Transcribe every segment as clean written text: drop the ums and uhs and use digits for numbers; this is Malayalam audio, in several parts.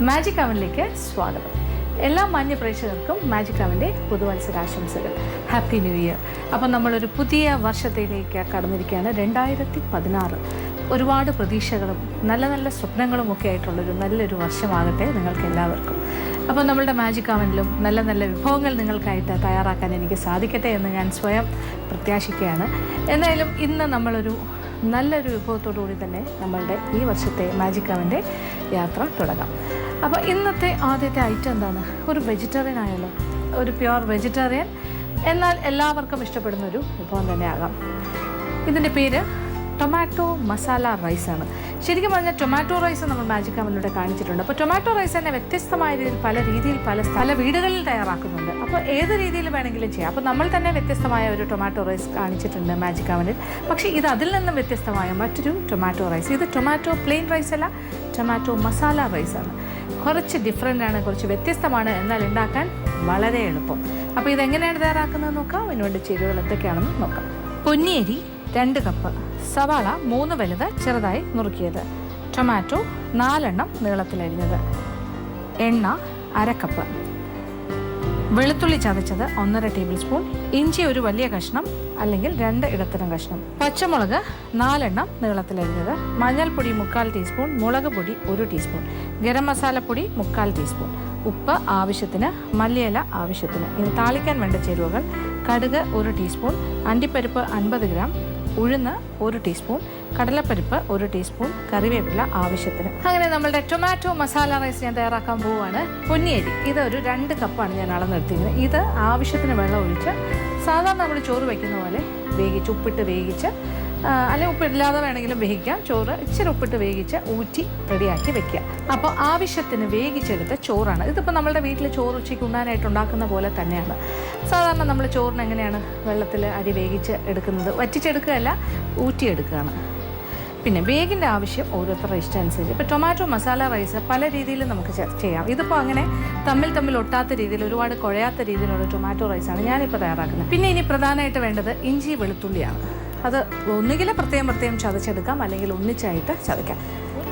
മാജിക് അവനിലേക്ക് സ്വാഗതം. എല്ലാ മാന്യ പ്രേക്ഷകർക്കും മാജിക് അവൻ്റെ പുതുവത്സരാശംസകൾ. Happy new year. അപ്പം നമ്മളൊരു പുതിയ വർഷത്തിലേക്ക് കടന്നിരിക്കുകയാണ്. 2016. ഒരുപാട് പ്രതീക്ഷകളും നല്ല നല്ല സ്വപ്നങ്ങളും ഒക്കെ ആയിട്ടുള്ളൊരു നല്ലൊരു വർഷമാകട്ടെ നിങ്ങൾക്ക് എല്ലാവർക്കും. അപ്പോൾ നമ്മളുടെ മാജിക് അവനിലും നല്ല നല്ല വിഭവങ്ങൾ നിങ്ങൾക്കായിട്ട് തയ്യാറാക്കാൻ എനിക്ക് സാധിക്കട്ടെ എന്ന് ഞാൻ സ്വയം പ്രത്യാശിക്കുകയാണ്. എന്തായാലും ഇന്ന് നമ്മളൊരു നല്ലൊരു വിഭവത്തോടുകൂടി തന്നെ നമ്മളുടെ ഈ വർഷത്തെ മാജിക് അവൻ്റെ യാത്ര തുടങ്ങാം. അപ്പോൾ ഇന്നത്തെ ആദ്യത്തെ ഐറ്റം എന്താണ്? ഒരു വെജിറ്റേറിയൻ ആയാലും, ഒരു പ്യുവർ വെജിറ്റേറിയൻ എന്നാൽ എല്ലാവർക്കും ഇഷ്ടപ്പെടുന്നൊരു വിഭവം തന്നെ ആകാം. ഇതിൻ്റെ പേര് ടൊമാറ്റോ മസാല റൈസാണ്. ശരിക്കും പറഞ്ഞാൽ ടൊമാറ്റോ റൈസ് നമ്മൾ മാജിക് അവനിലൂടെ കാണിച്ചിട്ടുണ്ട്. അപ്പോൾ ടൊമാറ്റോ റൈസ് തന്നെ വ്യത്യസ്തമായ രീതിയിൽ പല വീടുകളിൽ തയ്യാറാക്കുന്നുണ്ട്. അപ്പോൾ ഏത് രീതിയിൽ വേണമെങ്കിലും ചെയ്യാം. അപ്പോൾ നമ്മൾ തന്നെ വ്യത്യസ്തമായ ഒരു ടൊമാറ്റോ റൈസ് കാണിച്ചിട്ടുണ്ട് മാജിക് അവനിൽ. പക്ഷേ ഇത് അതിൽ നിന്നും വ്യത്യസ്തമായ മറ്റൊരു ടൊമാറ്റോ റൈസ്. ഇത് ടൊമാറ്റോ പ്ലെയിൻ റൈസ് അല്ല, ടൊമാറ്റോ മസാല റൈസാണ്. കുറച്ച് ഡിഫറെൻ്റാണ്, കുറച്ച് വ്യത്യസ്തമാണ്, എന്നാൽ ഉണ്ടാക്കാൻ വളരെ എളുപ്പം. അപ്പോൾ ഇതെങ്ങനെയാണ് തയ്യാറാക്കുന്നത് നോക്കാം. അതിനുവേണ്ടി ചേരുവകൾ എന്തൊക്കെയാണെന്ന് നോക്കാം. പൊന്നിയരി 2 കപ്പ്, സവാള 3 വലുത് ചെറുതായി നുറുക്കിയത്, ടൊമാറ്റോ 4 എണ്ണം നീളത്തിലരിഞ്ഞത്, എണ്ണ 1/2 കപ്പ്, വെളുത്തുള്ളി ചതച്ചത് 1.5 ടേബിൾ സ്പൂൺ, ഇഞ്ചി ഒരു വലിയ കഷ്ണം അല്ലെങ്കിൽ 2 ഇടത്തരം കഷ്ണം, പച്ചമുളക് 4 എണ്ണം നീളത്തിലരിഞ്ഞത്, മഞ്ഞൾപ്പൊടി 1/4 ടീസ്പൂൺ, മുളക് പൊടി 1 ടീസ്പൂൺ, ഗരം മസാലപ്പൊടി 1/4 ടീസ്പൂൺ, ഉപ്പ് ആവശ്യത്തിന്, മല്ലിയില ആവശ്യത്തിന്. ഇനി താളിക്കാൻ വേണ്ട ചേരുവകൾ: കടുക് 1 ടീസ്പൂൺ, അണ്ടിപ്പരിപ്പ് 50 ഗ്രാം, ഉഴുന്ന് 1 ടീസ്പൂൺ, കടലപ്പരിപ്പ് 1 ടീസ്പൂൺ, കറിവേപ്പില ആവശ്യത്തിന്. അങ്ങനെ നമ്മളുടെ ടൊമാറ്റോ മസാല റൈസ് ഞാൻ തയ്യാറാക്കാൻ പോവുകയാണ്. പൊന്നിയരി ഇതൊരു 2 കപ്പാണ് ഞാൻ അളന്നെടുത്തിരിക്കുന്നത്. ഇത് ആവശ്യത്തിന് വെള്ളം ഒഴിച്ച് സാധാരണ നമ്മൾ ചോറ് വയ്ക്കുന്ന പോലെ വേവിച്ച്, ഉപ്പിട്ട് വേവിച്ച്, അല്ലെങ്കിൽ ഉപ്പില്ലാതെ വേണമെങ്കിലും വേവിക്കാം. ചോറ് ഇച്ചിരി ഉപ്പിട്ട് വേവിച്ച് ഊറ്റി റെഡിയാക്കി വെക്കുക. അപ്പോൾ ആവശ്യത്തിന് വേവിച്ചെടുത്ത ചോറാണ്. ഇതിപ്പോൾ നമ്മളുടെ വീട്ടിൽ ചോറ് ഉച്ചയ്ക്ക് ഉണ്ണാനായിട്ട് ഉണ്ടാക്കുന്ന പോലെ തന്നെയാണ്. സാധാരണ നമ്മൾ ചോറിന് എങ്ങനെയാണ് വെള്ളത്തിൽ അരി വേവിച്ച് എടുക്കുന്നത്? വറ്റിച്ചെടുക്കുകയല്ല, ഊറ്റിയെടുക്കുകയാണ്. പിന്നെ വേഗിൻ്റെ ആവശ്യം ഓരോരുത്തരുടെ ഇഷ്ടം അനുസരിച്ച്. ഇപ്പോൾ ടൊമാറ്റോ മസാല റൈസ് പല രീതിയിലും നമുക്ക് ചെയ്യാം. ഇതിപ്പോൾ അങ്ങനെ തമ്മിൽ ഒട്ടാത്ത രീതിയിൽ, ഒരുപാട് കുഴയാത്ത രീതിയിലുള്ള ടൊമാറ്റോ റൈസാണ് ഞാനിപ്പോൾ തയ്യാറാക്കുന്നത്. പിന്നെ ഇനി പ്രധാനമായിട്ട് വേണ്ടത് ഇഞ്ചി വെളുത്തുള്ളിയാണ്. അത് ഒന്നുകിൽ പ്രത്യേകം ചതച്ചെടുക്കാം, അല്ലെങ്കിൽ ഒന്നിച്ചായിട്ട് ചതയ്ക്കാം.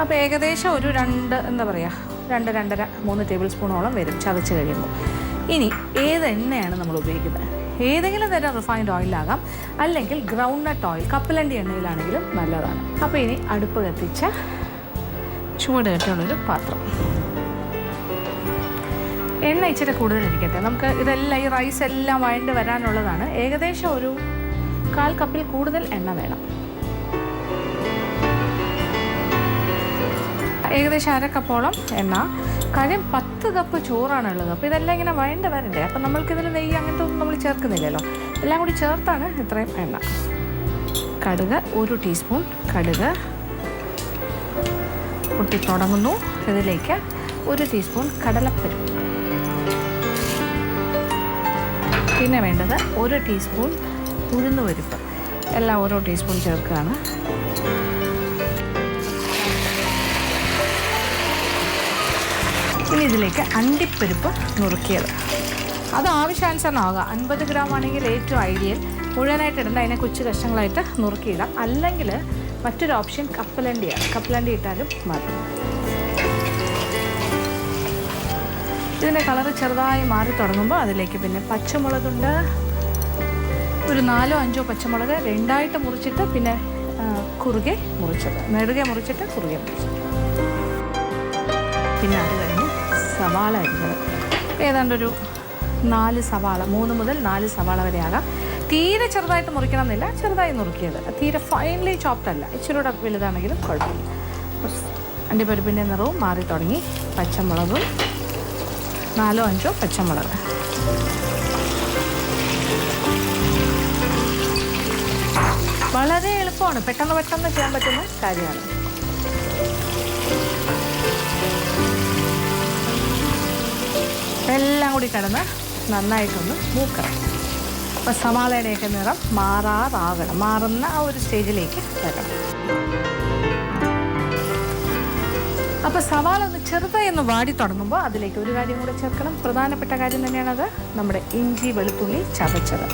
അപ്പോൾ ഏകദേശം ഒരു 2-3 ടേബിൾ സ്പൂണോളം വരും ചതച്ച് കഴിയുമ്പോൾ. ഇനി ഏത് എണ്ണയാണ് നമ്മൾ ഉപയോഗിക്കുന്നത്? ഏതെങ്കിലും തരം റിഫൈൻഡ് ഓയിലാകാം, അല്ലെങ്കിൽ ഗ്രൗണ്ട് നട്ട് ഓയിൽ, കപ്പലണ്ടി എണ്ണയിലാണെങ്കിലും നല്ലതാണ്. അപ്പോൾ ഇനി അടുപ്പ് കത്തിച്ച ചൂട് കെട്ടുള്ളൊരു പാത്രം, എണ്ണ ഇച്ചിരി കൂടുതലിരിക്കട്ടെ. നമുക്ക് ഇതെല്ലാം, ഈ റൈസ് എല്ലാം വഴണ്ട് വരാനുള്ളതാണ്. ഏകദേശം ഒരു 1/4 കപ്പിൽ കൂടുതൽ എണ്ണ വേണം. ഏകദേശം 1/2 കപ്പോളം എണ്ണ. കാര്യം 10 കപ്പ് ചോറാണുള്ളത്. അപ്പോൾ ഇതെല്ലാം ഇങ്ങനെ വഴണ്ട് വരണ്ടേ. അപ്പം നമ്മൾക്കിതിൽ നെയ്യ് അങ്ങനത്തെ ഒന്നും നമ്മൾ ചേർക്കുന്നില്ലല്ലോ. എല്ലാം കൂടി ചേർത്താണ് ഇത്രയും എണ്ണ. കടുക് 1 ടീസ്പൂൺ. കടുക് പൊട്ടി തുടങ്ങുന്നു. ഇതിലേക്ക് 1 ടീസ്പൂൺ കടലപ്പരിപ്പ്. പിന്നെ വേണ്ടത് 1 ടീസ്പൂൺ ഉഴുന്ന് പരിപ്പ്. എല്ലാം ഓരോ ടീസ്പൂൺ ചേർക്കുകയാണ്. ഇനി ഇതിലേക്ക് അണ്ടിപ്പരിപ്പ് നുറുക്കിയത്. അത് ആവശ്യാനുസരണമാകാം. 50 ഗ്രാം ആണെങ്കിൽ ഏറ്റവും ഐഡിയൽ. മുഴുവനായിട്ട് ഇടേണ്ട, അതിനെ കൊച്ചു കഷ്ണങ്ങളായിട്ട് നുറുക്കിയിടാം. അല്ലെങ്കിൽ മറ്റൊരു ഓപ്ഷൻ കപ്പലണ്ടിയാണ്. കപ്പലണ്ടി ഇട്ടാലും മതി. ഇതിൻ്റെ കളറ് ചെറുതായി മാറി തുടങ്ങുമ്പോൾ അതിലേക്ക് പിന്നെ പച്ചമുളകുണ്ട്. ഒരു 4-5 പച്ചമുളക് 2ആയിട്ട് മുറിച്ചിട്ട്, പിന്നെ കുറുകെ മുറിച്ചത്, നെടുകെ മുറിച്ചിട്ട് കുറുകെ മുറിച്ചത്. പിന്നെ അത് കഴിഞ്ഞ് സവാള അരിഞ്ഞത്. ഏതാണ്ടൊരു 4 സവാള, 3 മുതൽ 4 സവാള വരെ ആകാം. തീരെ ചെറുതായിട്ട് മുറിക്കണം എന്നില്ല, ചെറുതായി നുറുക്കിയത്. തീരെ ഫൈൻലി ചോപ്ഡ് അല്ല, ഇച്ചിരി കൂടെ വലുതാണെങ്കിലും കുഴപ്പമില്ല. അണ്ടിപ്പരിപ്പിൻ്റെ നിറവും മാറി തുടങ്ങി. പച്ചമുളകും 4-5 പച്ചമുളക്. വളരെ എളുപ്പമാണ്, പെട്ടെന്ന് ചെയ്യാൻ പറ്റുന്ന കാര്യമാണ്. എല്ലാം കൂടി കിടന്ന് നന്നായിട്ടൊന്ന് മൂക്കണം. അപ്പോൾ സവാളയുടെയൊക്കെ നിറം മാറുന്ന ആ ഒരു സ്റ്റേജിലേക്ക് വരണം. അപ്പോൾ സവാള ഒന്ന് ചെറുതായി ഒന്ന് വാടി തുടങ്ങുമ്പോൾ അതിലേക്ക് ഒരു കാര്യം കൂടെ ചേർക്കണം. പ്രധാനപ്പെട്ട കാര്യം തന്നെയാണത്, നമ്മുടെ ഇഞ്ചി വെളുത്തുള്ളി ചതച്ചത്.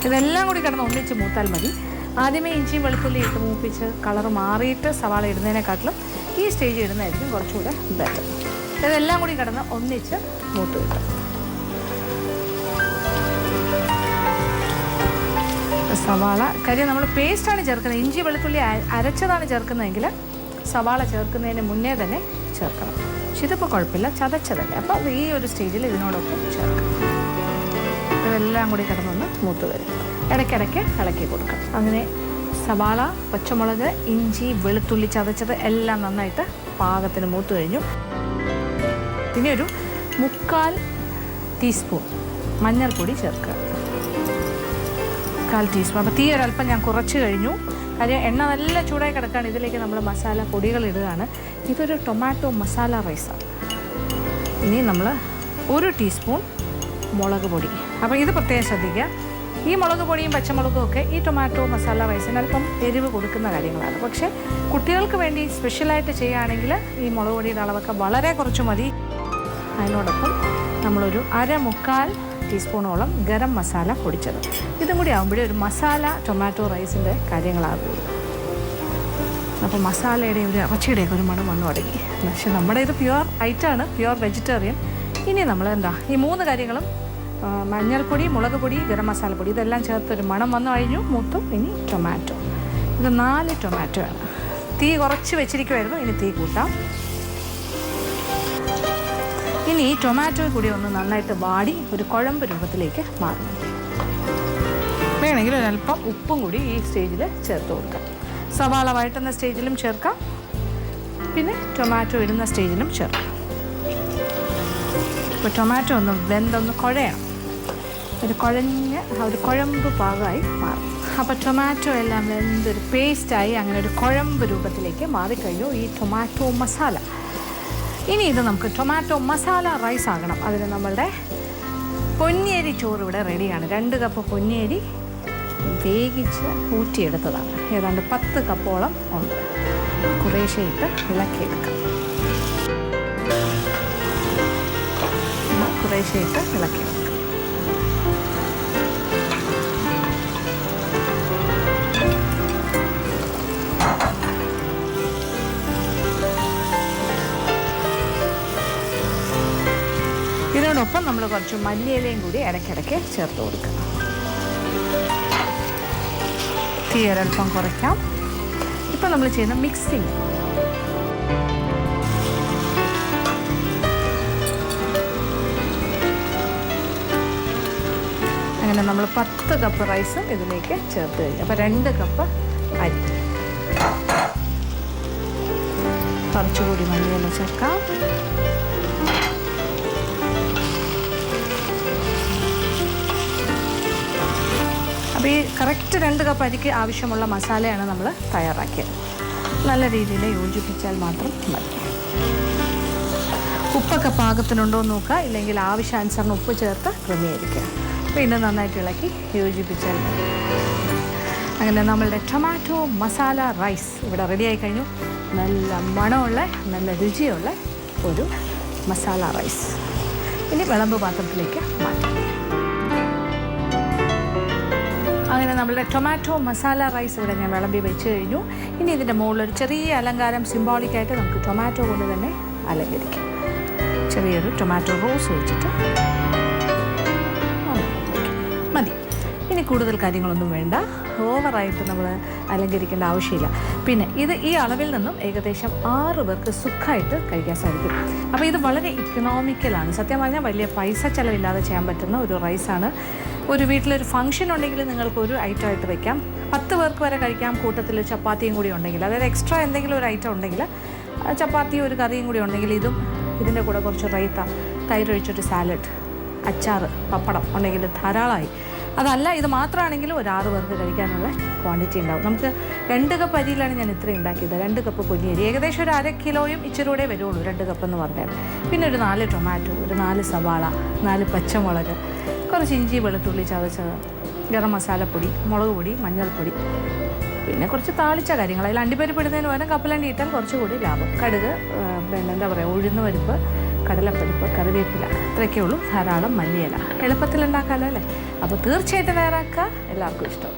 ഇതെല്ലാം കൂടി കിടന്ന് ഒന്നിച്ച് മൂത്താൽ മതി. ആദ്യമേ ഇഞ്ചിയും വെളുത്തുള്ളി ഇട്ട് മൂപ്പിച്ച് കളർ മാറിയിട്ട് സവാള ഇടുന്നതിനെക്കാട്ടിലും ഈ സ്റ്റേജ് ഇടുന്നതായിരിക്കും കുറച്ചുകൂടെ ബെറ്റർ. ഇതെല്ലാം കൂടി കിടന്ന് ഒന്നിച്ച് മൂത്ത് കിട്ടും. സവാള കാര്യം നമ്മൾ പേസ്റ്റാണ് ചേർക്കുന്നത്, ഇഞ്ചി വെളുത്തുള്ളി അരച്ചതാണ് ചേർക്കുന്നതെങ്കിൽ സവാള ചേർക്കുന്നതിന് മുന്നേ തന്നെ ചേർക്കണം. പക്ഷെ ഇതിപ്പോൾ കുഴപ്പമില്ല, ചതച്ചതല്ലേ. അപ്പോൾ അത് ഈ ഒരു സ്റ്റേജിൽ ഇതിനോടൊപ്പം ചേർക്കാം. ഇതെല്ലാം കൂടി കിടന്നൊന്ന് മൂത്ത് വരും. ഇടയ്ക്കിടയ്ക്ക് ഇളക്കി കൊടുക്കാം. അങ്ങനെ സവാള, പച്ചമുളക്, ഇഞ്ചി, വെളുത്തുള്ളി ചതച്ചത് എല്ലാം നന്നായിട്ട് പാകത്തിന് മൂത്ത് കഴിഞ്ഞു. പിന്നെ ഒരു 3/4 ടീസ്പൂൺ മഞ്ഞൾപ്പൊടി ചേർക്കുക. 1/4 ടീസ്പൂൺ. അപ്പോൾ തീ ഒരല്പം ഞാൻ കുറച്ച് കഴിഞ്ഞു. കാര്യം എണ്ണ നല്ല ചൂടായി കിടക്കുകയാണ്. ഇതിലേക്ക് നമ്മൾ മസാല പൊടികൾ ഇടുകയാണ്. ഇതൊരു ടൊമാറ്റോ മസാല റൈസാണ്. ഇനി നമ്മൾ 1 ടീസ്പൂൺ മുളക് പൊടി. അപ്പോൾ ഇത് പ്രത്യേകം ശ്രദ്ധിക്കുക. ഈ മുളക് പൊടിയും പച്ചമുളകും ഒക്കെ ഈ ടൊമാറ്റോ മസാല റൈസിന് അല്പം എരിവ് കൊടുക്കുന്ന കാര്യങ്ങളാണ്. പക്ഷേ കുട്ടികൾക്ക് വേണ്ടി സ്പെഷ്യലായിട്ട് ചെയ്യുകയാണെങ്കിൽ ഈ മുളക് പൊടിയുടെ അളവൊക്കെ വളരെ കുറച്ച് മതി. അതിനോടൊപ്പം നമ്മളൊരു 1/4 ടീസ്പൂണോളം ഗരം മസാല പൊടിച്ചത്. ഇതും കൂടി ആകുമ്പോഴേ ഒരു മസാല ടൊമാറ്റോ റൈസിൻ്റെ കാര്യങ്ങളാകുള്ളൂ. അപ്പോൾ മസാലയുടെ ഒരു ഇറച്ചിയുടെയൊക്കെ ഒരു മണം വന്നു തുടങ്ങി. പക്ഷേ നമ്മുടെ ഇത് പ്യുവർ ഐറ്റമാണ്, പ്യുവർ വെജിറ്റേറിയൻ. ഇനി നമ്മൾ ഈ 3 കാര്യങ്ങളും മഞ്ഞൾപ്പൊടി, മുളക് പൊടി, ഗരം മസാലപ്പൊടി ഇതെല്ലാം ചേർത്തൊരു മണം വന്നു കഴിഞ്ഞു, മൂത്തും. ഇനി ടൊമാറ്റോ. ഇത് 4 ടൊമാറ്റോ ആണ്. തീ കുറച്ച് വെച്ചിരിക്കുമായിരുന്നു, ഇനി തീ കൂട്ടാം. ഇനി ഈ ടൊമാറ്റോ കൂടി ഒന്ന് നന്നായിട്ട് വാടി ഒരു കുഴമ്പ് രൂപത്തിലേക്ക് മാറും. വേണമെങ്കിൽ ഒരല്പം ഉപ്പും കൂടി ഈ സ്റ്റേജിൽ ചേർത്ത് കൊടുക്കാം. സവാള വഴറ്റുന്ന സ്റ്റേജിലും ചേർക്കാം, പിന്നെ ടൊമാറ്റോ ഇടുന്ന സ്റ്റേജിലും ചേർക്കാം. ഇപ്പോൾ ടൊമാറ്റോ ഒന്ന് വെന്തൊന്ന് കുഴയണം. ഒരു കുഴമ്പ് പാകമായി മാറും. അപ്പോൾ ടൊമാറ്റോ എല്ലാം വെന്തൊരു പേസ്റ്റായി അങ്ങനെ ഒരു കുഴമ്പ് രൂപത്തിലേക്ക് മാറിക്കഴിഞ്ഞു ഈ ടൊമാറ്റോ മസാല. ഇനി ഇത് നമുക്ക് ടൊമാറ്റോ മസാല റൈസ് ആകണം. അതിന് നമ്മളുടെ പൊന്നിയരി ചോറ് ഇവിടെ റെഡിയാണ്. 2 കപ്പ് പൊന്നിയരി വേവിച്ച് ഊറ്റിയെടുത്തതാണ്. ഏതാണ്ട് 10 കപ്പോളം ഉണ്ട്. കുറേശ്ശെ ഇട്ട് ഇളക്കിയെടുക്കാം. കുറേശ്ശെ ഇട്ട് ഇളക്കിയെടുക്കാം. ഇതിനോടൊപ്പം നമ്മൾ കുറച്ച് മല്ലിയിലയും കൂടി ഇടയ്ക്കിടയ്ക്ക് ചേർത്ത് കൊടുക്കുക. തീ ഒരൽപ്പം കുറയ്ക്കാം. ഇപ്പം നമ്മൾ ചെയ്യുന്ന മിക്സിങ്. അങ്ങനെ നമ്മൾ 10 കപ്പ് റൈസും ഇതിലേക്ക് ചേർത്ത് കഴിഞ്ഞു. അപ്പോൾ 2 കപ്പ് അരി. കുറച്ചുകൂടി മല്ലിയില ചേർക്കാം. അപ്പോൾ ഈ കറക്റ്റ് 2 കപ്പ് അരിക്ക് ആവശ്യമുള്ള മസാലയാണ് നമ്മൾ തയ്യാറാക്കിയത്. നല്ല രീതിയിൽ യോജിപ്പിച്ചാൽ മാത്രം മതി. ഉപ്പൊക്കെ പാകത്തിനുണ്ടോ എന്ന് നോക്കുക, ഇല്ലെങ്കിൽ ആവശ്യാനുസരണം ഉപ്പ് ചേർത്ത് ക്രമീകരിക്കുക. പിന്നെ നന്നായിട്ട് ഇളക്കി യോജിപ്പിച്ചാൽ മതി. അങ്ങനെ നമ്മളുടെ ടൊമാറ്റോ മസാല റൈസ് ഇവിടെ റെഡിയായി കഴിഞ്ഞു. നല്ല മണമുള്ള നല്ല രുചിയുള്ള ഒരു മസാല റൈസ്. ഇനി വിളമ്പ് പാത്രത്തിലേക്ക് മാറ്റാം. അങ്ങനെ നമ്മളുടെ ടൊമാറ്റോ മസാല റൈസ് ഇവിടെ ഞാൻ വിളമ്പി വെച്ച് കഴിഞ്ഞു. ഇനി ഇതിൻ്റെ മുകളിലൊരു ചെറിയ അലങ്കാരം സിംബോളിക്കായിട്ട് നമുക്ക് ടൊമാറ്റോ കൊണ്ട് തന്നെ അലങ്കരിക്കാം. ചെറിയൊരു ടൊമാറ്റോ റോസ് വെച്ചിട്ട് മതി. ഇനി കൂടുതൽ കാര്യങ്ങളൊന്നും വേണ്ട. ഓവറായിട്ട് നമ്മൾ അലങ്കരിക്കേണ്ട ആവശ്യമില്ല. പിന്നെ ഇത് ഈ അളവിൽ നിന്നും ഏകദേശം 6 പേർക്ക് സുഖമായിട്ട് കഴിക്കാൻ സാധിക്കും. അപ്പോൾ ഇത് വളരെ ഇക്കണോമിക്കലാണ്. സത്യം പറഞ്ഞാൽ വലിയ പൈസ ചിലവില്ലാതെ ചെയ്യാൻ പറ്റുന്ന ഒരു റൈസാണ്. ഒരു വീട്ടിലൊരു ഫംഗ്ഷൻ ഉണ്ടെങ്കിൽ നിങ്ങൾക്കൊരു ഐറ്റമായിട്ട് വയ്ക്കാം. 10 പേർക്ക് വരെ കഴിക്കാം. കൂട്ടത്തിൽ ചപ്പാത്തിയും കൂടി ഉണ്ടെങ്കിൽ, അതായത് എക്സ്ട്രാ എന്തെങ്കിലും ഒരു ഐറ്റം ഉണ്ടെങ്കിൽ, ചപ്പാത്തിയും ഒരു കറിയും കൂടി ഉണ്ടെങ്കിൽ ഇതിൻ്റെ കൂടെ കുറച്ച് റൈത്ത, തൈരൊഴിച്ചൊരു സാലഡ്, അച്ചാർ, പപ്പടം ഉണ്ടെങ്കിൽ ധാരാളമായി. അതല്ല ഇത് മാത്രമാണെങ്കിലും ഒരു 6 പേർക്ക് കഴിക്കാനുള്ള ക്വാണ്ടിറ്റി ഉണ്ടാവും. നമുക്ക് 2 കപ്പ് അരിയിലാണ് ഞാൻ ഇത്രയും ഉണ്ടാക്കിയത്. 2 കപ്പ് പൊന്നിയരി ഏകദേശം ഒരു 1/2 കിലോയും ഇച്ചിരി കൂടെ വരുള്ളൂ 2 കപ്പ് എന്ന് പറഞ്ഞാൽ. പിന്നെ ഒരു 4 ടൊമാറ്റോ, ഒരു 4 സവാള, 4 പച്ചമുളക്, കുറച്ച് ഇഞ്ചി വെളുത്തുള്ളി ചതച്ചത്, ഗരം മസാലപ്പൊടി, മുളക് പൊടി, മഞ്ഞൾപ്പൊടി, പിന്നെ കുറച്ച് താളിച്ച കാര്യങ്ങൾ. അതിൽ അണ്ടിപ്പരിപ്പ് ഇടുന്നതിന് പകരം കപ്പലണ്ടി ഇട്ടാൽ കുറച്ചുകൂടി ലാഭം. കടുക്, പിന്നെ എന്താ പറയുക, ഉഴുന്ന് പരിപ്പ്, കടലപ്പരിപ്പ്, കറിവേപ്പില, ഇത്രയൊക്കെ ഉള്ളൂ. ധാരാളം മല്ലിയില. എളുപ്പത്തിൽ ഉണ്ടാക്കാമല്ലോ അല്ലേ? അപ്പോൾ തീർച്ചയായിട്ടും തയ്യാറാക്കുക. എല്ലാവർക്കും ഇഷ്ടം.